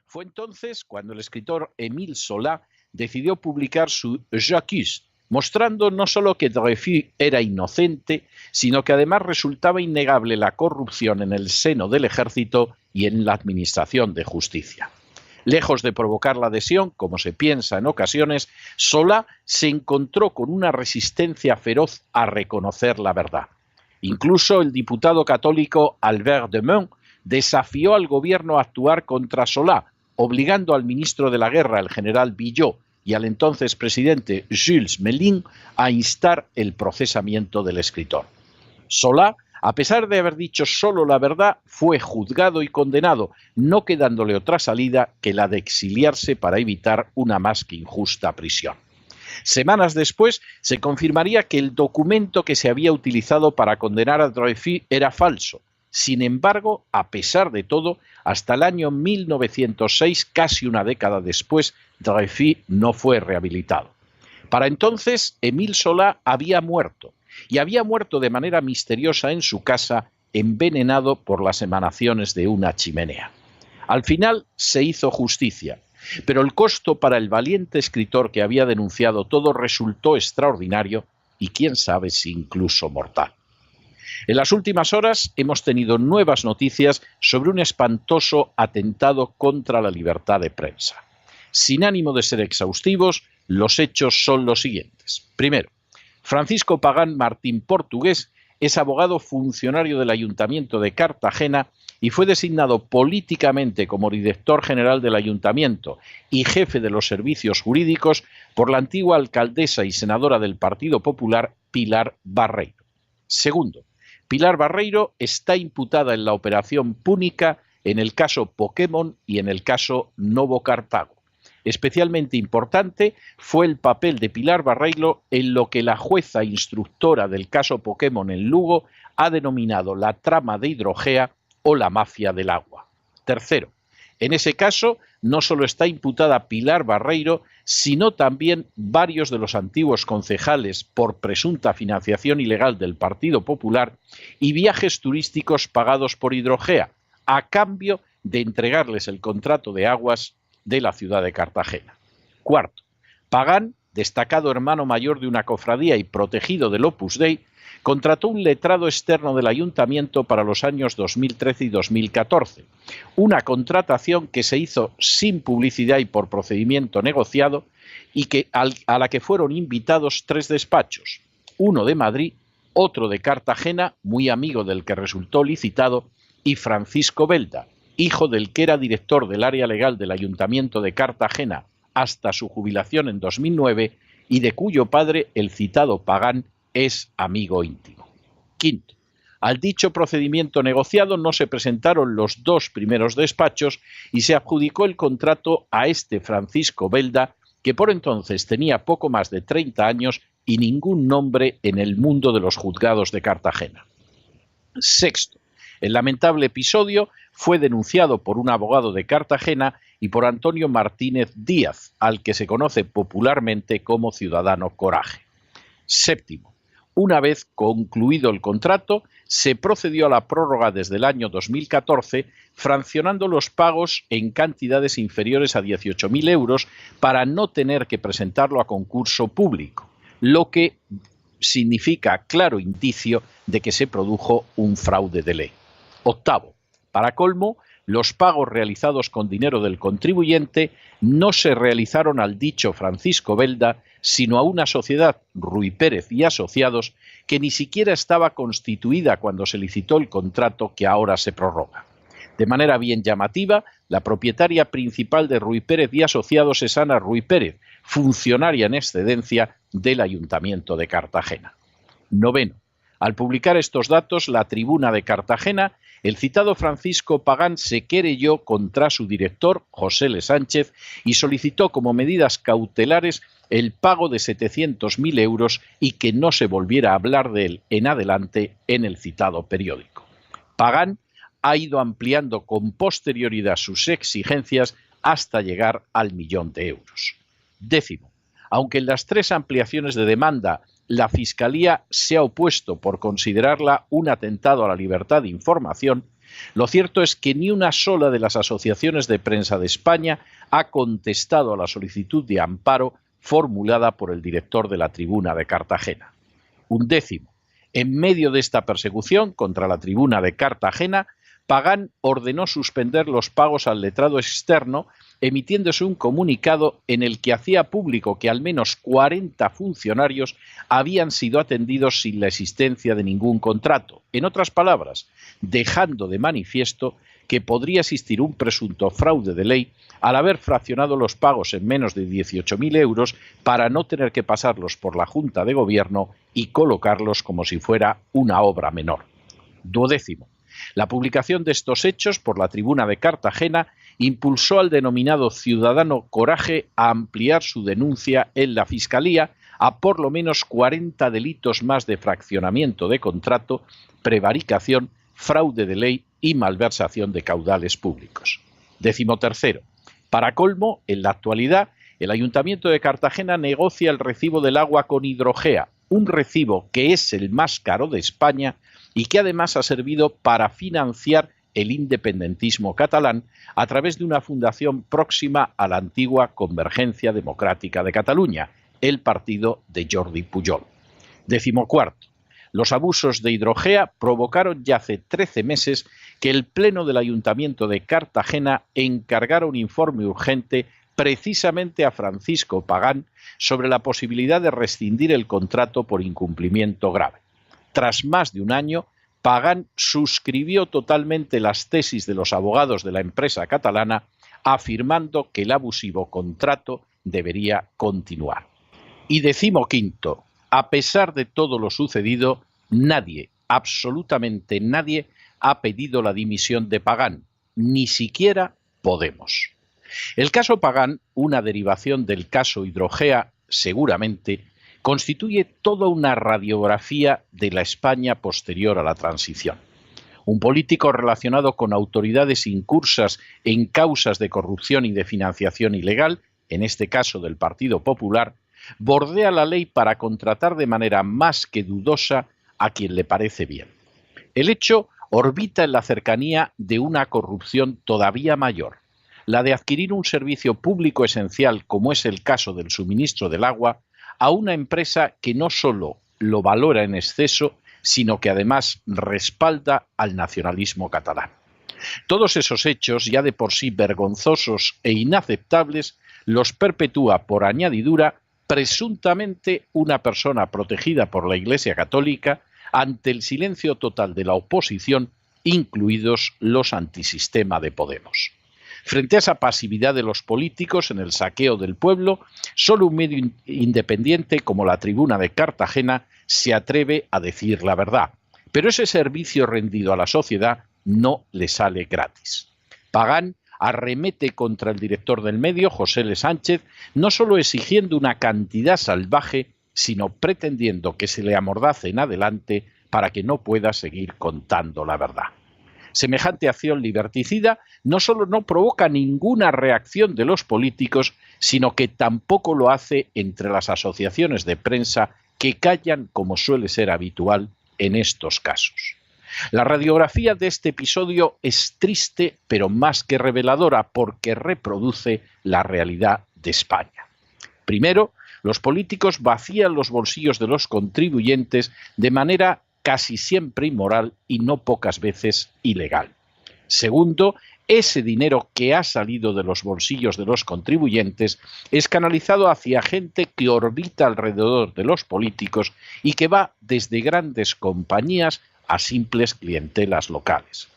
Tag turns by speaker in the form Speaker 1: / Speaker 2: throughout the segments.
Speaker 1: Fue entonces cuando el escritor Émile Zola decidió publicar su J'accuse, mostrando no solo que Dreyfus era inocente, sino que además resultaba innegable la corrupción en el seno del ejército y en la administración de justicia. Lejos de provocar la adhesión, como se piensa en ocasiones, Zola se encontró con una resistencia feroz a reconocer la verdad. Incluso el diputado católico Albert de Mun desafió al gobierno a actuar contra Zola, obligando al ministro de la Guerra, el general Villot, y al entonces presidente Jules Méline a instar el procesamiento del escritor. Zola, a pesar de haber dicho solo la verdad, fue juzgado y condenado, no quedándole otra salida que la de exiliarse para evitar una más que injusta prisión. Semanas después se confirmaría que el documento que se había utilizado para condenar a Dreyfus era falso. Sin embargo, a pesar de todo, hasta el año 1906, casi una década después, Dreyfus no fue rehabilitado. Para entonces, Émile Zola había muerto, y había muerto de manera misteriosa en su casa, envenenado por las emanaciones de una chimenea. Al final se hizo justicia, pero el costo para el valiente escritor que había denunciado todo resultó extraordinario y quién sabe si incluso mortal. En las últimas horas hemos tenido nuevas noticias sobre un espantoso atentado contra la libertad de prensa. Sin ánimo de ser exhaustivos, los hechos son los siguientes. Primero, Francisco Pagán Martín Portugués es abogado funcionario del Ayuntamiento de Cartagena y fue designado políticamente como director general del Ayuntamiento y jefe de los servicios jurídicos por la antigua alcaldesa y senadora del Partido Popular, Pilar Barreiro. Segundo, Pilar Barreiro está imputada en la operación Púnica, en el caso Pokémon y en el caso Novo Cartago. Especialmente importante fue el papel de Pilar Barreiro en lo que la jueza instructora del caso Pokémon en Lugo ha denominado la trama de Hidrogea o la mafia del agua. Tercero, en ese caso no solo está imputada Pilar Barreiro, sino también varios de los antiguos concejales por presunta financiación ilegal del Partido Popular y viajes turísticos pagados por Hidrogea, a cambio de entregarles el contrato de aguas de la ciudad de Cartagena. Cuarto, Pagán, destacado hermano mayor de una cofradía y protegido del Opus Dei, contrató un letrado externo del ayuntamiento para los años 2013 y 2014, una contratación que se hizo sin publicidad y por procedimiento negociado y a la que fueron invitados 3 despachos, uno de Madrid, otro de Cartagena, muy amigo del que resultó licitado, y Francisco Belda, hijo del que era director del área legal del Ayuntamiento de Cartagena hasta su jubilación en 2009 y de cuyo padre el citado Pagán es amigo íntimo. Quinto, al dicho procedimiento negociado no se presentaron los 2 primeros despachos y se adjudicó el contrato a este Francisco Belda, que por entonces tenía poco más de 30 años y ningún nombre en el mundo de los juzgados de Cartagena. Sexto, el lamentable episodio fue denunciado por un abogado de Cartagena y por Antonio Martínez Díaz, al que se conoce popularmente como Ciudadano Coraje. Séptimo, una vez concluido el contrato, se procedió a la prórroga desde el año 2014, fraccionando los pagos en cantidades inferiores a 18.000 euros para no tener que presentarlo a concurso público, lo que significa claro indicio de que se produjo un fraude de ley. Octavo, para colmo, los pagos realizados con dinero del contribuyente no se realizaron al dicho Francisco Belda, sino a una sociedad, Ruy Pérez y Asociados, que ni siquiera estaba constituida cuando se licitó el contrato que ahora se prorroga. De manera bien llamativa, la propietaria principal de Ruy Pérez y Asociados es Ana Ruy Pérez, funcionaria en excedencia del Ayuntamiento de Cartagena. Noveno, al publicar estos datos, la Tribuna de Cartagena, el citado Francisco Pagán se querelló contra su director, José L. Sánchez, y solicitó como medidas cautelares el pago de 700.000 euros y que no se volviera a hablar de él en adelante en el citado periódico. Pagán ha ido ampliando con posterioridad sus exigencias hasta llegar al 1.000.000 de euros. Décimo, aunque en las 3 ampliaciones de demanda la Fiscalía se ha opuesto por considerarla un atentado a la libertad de información, Lo cierto es que ni una sola de las asociaciones de prensa de España ha contestado a la solicitud de amparo formulada por el director de la Tribuna de Cartagena. 11. En medio de esta persecución contra la Tribuna de Cartagena, Pagán ordenó suspender los pagos al letrado externo, emitiéndose un comunicado en el que hacía público que al menos 40 funcionarios habían sido atendidos sin la existencia de ningún contrato. En otras palabras, dejando de manifiesto que podría existir un presunto fraude de ley al haber fraccionado los pagos en menos de 18.000 euros para no tener que pasarlos por la Junta de Gobierno y colocarlos como si fuera una obra menor. 12. La publicación de estos hechos por la Tribuna de Cartagena impulsó al denominado ciudadano Coraje a ampliar su denuncia en la Fiscalía a por lo menos 40 delitos más de fraccionamiento de contrato, prevaricación, fraude de ley y malversación de caudales públicos. 13. Para colmo, en la actualidad, el Ayuntamiento de Cartagena negocia el recibo del agua con Hidrogea, un recibo que es el más caro de España y que además ha servido para financiar el independentismo catalán a través de una fundación próxima a la antigua Convergencia Democrática de Cataluña, el partido de Jordi Pujol. 14. Los abusos de Hidrogea provocaron ya hace 13 meses que el Pleno del Ayuntamiento de Cartagena encargara un informe urgente precisamente a Francisco Pagán sobre la posibilidad de rescindir el contrato por incumplimiento grave. Tras más de un año, Pagán suscribió totalmente las tesis de los abogados de la empresa catalana, afirmando que el abusivo contrato debería continuar. Y 15. A pesar de todo lo sucedido, nadie, absolutamente nadie, ha pedido la dimisión de Pagán, ni siquiera Podemos. El caso Pagán, una derivación del caso Hidrogea, seguramente, constituye toda una radiografía de la España posterior a la transición. Un político relacionado con autoridades incursas en causas de corrupción y de financiación ilegal, en este caso del Partido Popular, bordea la ley para contratar de manera más que dudosa a quien le parece bien. El hecho orbita en la cercanía de una corrupción todavía mayor, la de adquirir un servicio público esencial, como es el caso del suministro del agua, a una empresa que no solo lo valora en exceso, sino que además respalda al nacionalismo catalán. Todos esos hechos, ya de por sí vergonzosos e inaceptables, los perpetúa por añadidura presuntamente una persona protegida por la Iglesia Católica ante el silencio total de la oposición, incluidos los antisistema de Podemos. Frente a esa pasividad de los políticos en el saqueo del pueblo, solo un medio independiente como la Tribuna de Cartagena se atreve a decir la verdad. Pero ese servicio rendido a la sociedad no le sale gratis. Pagán arremete contra el director del medio, José L. Sánchez, no solo exigiendo una cantidad salvaje, sino pretendiendo que se le amordace en adelante para que no pueda seguir contando la verdad. Semejante acción liberticida no solo no provoca ninguna reacción de los políticos, sino que tampoco lo hace entre las asociaciones de prensa que callan como suele ser habitual en estos casos. La radiografía de este episodio es triste, pero más que reveladora, porque reproduce la realidad de España. Primero, los políticos vacían los bolsillos de los contribuyentes de manera casi siempre inmoral y no pocas veces ilegal. Segundo, ese dinero que ha salido de los bolsillos de los contribuyentes es canalizado hacia gente que orbita alrededor de los políticos y que va desde grandes compañías a simples clientelas locales.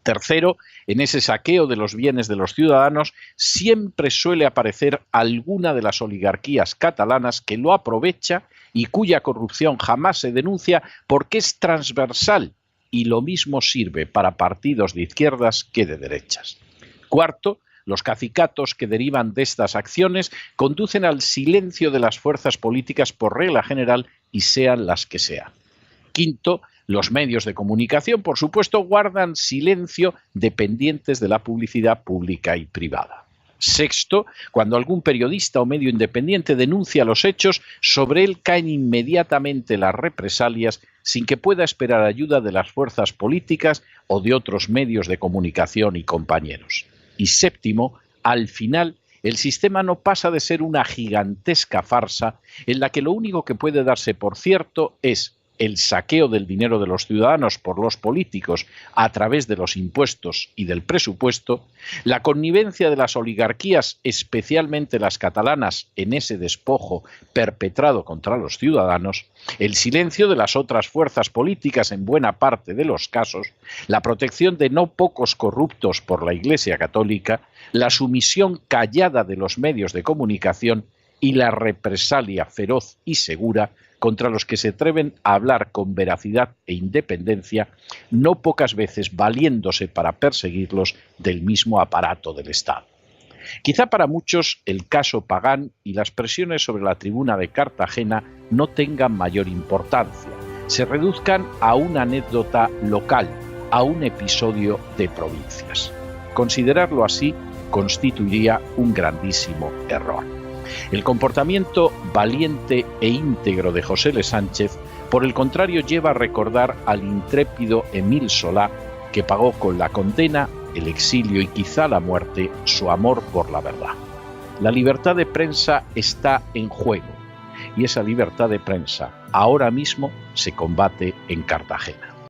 Speaker 1: Tercero, en ese saqueo de los bienes de los ciudadanos siempre suele aparecer alguna de las oligarquías catalanas que lo aprovecha y cuya corrupción jamás se denuncia porque es transversal y lo mismo sirve para partidos de izquierdas que de derechas. Cuarto, los cacicatos que derivan de estas acciones conducen al silencio de las fuerzas políticas por regla general y sean las que sean. Quinto, los medios de comunicación, por supuesto, guardan silencio dependientes de la publicidad pública y privada. Sexto, cuando algún periodista o medio independiente denuncia los hechos, sobre él caen inmediatamente las represalias sin que pueda esperar ayuda de las fuerzas políticas o de otros medios de comunicación y compañeros. Y séptimo, al final, el sistema no pasa de ser una gigantesca farsa en la que lo único que puede darse por cierto es el saqueo del dinero de los ciudadanos por los políticos a través de los impuestos y del presupuesto, la connivencia de las oligarquías, especialmente las catalanas, en ese despojo perpetrado contra los ciudadanos, el silencio de las otras fuerzas políticas en buena parte de los casos, la protección de no pocos corruptos por la Iglesia Católica, la sumisión callada de los medios de comunicación y la represalia feroz y segura contra los que se atreven a hablar con veracidad e independencia, no pocas veces valiéndose para perseguirlos del mismo aparato del Estado. Quizá para muchos el caso Pagán y las presiones sobre la tribuna de Cartagena no tengan mayor importancia, se reduzcan a una anécdota local, a un episodio de provincias. Considerarlo así constituiría un grandísimo error. El comportamiento valiente e íntegro de José L. Sánchez, por el contrario, lleva a recordar al intrépido Émile Solá, que pagó con la condena, el exilio y quizá la muerte su amor por la verdad. La libertad de prensa está en juego y esa libertad de prensa ahora mismo se combate en Cartagena.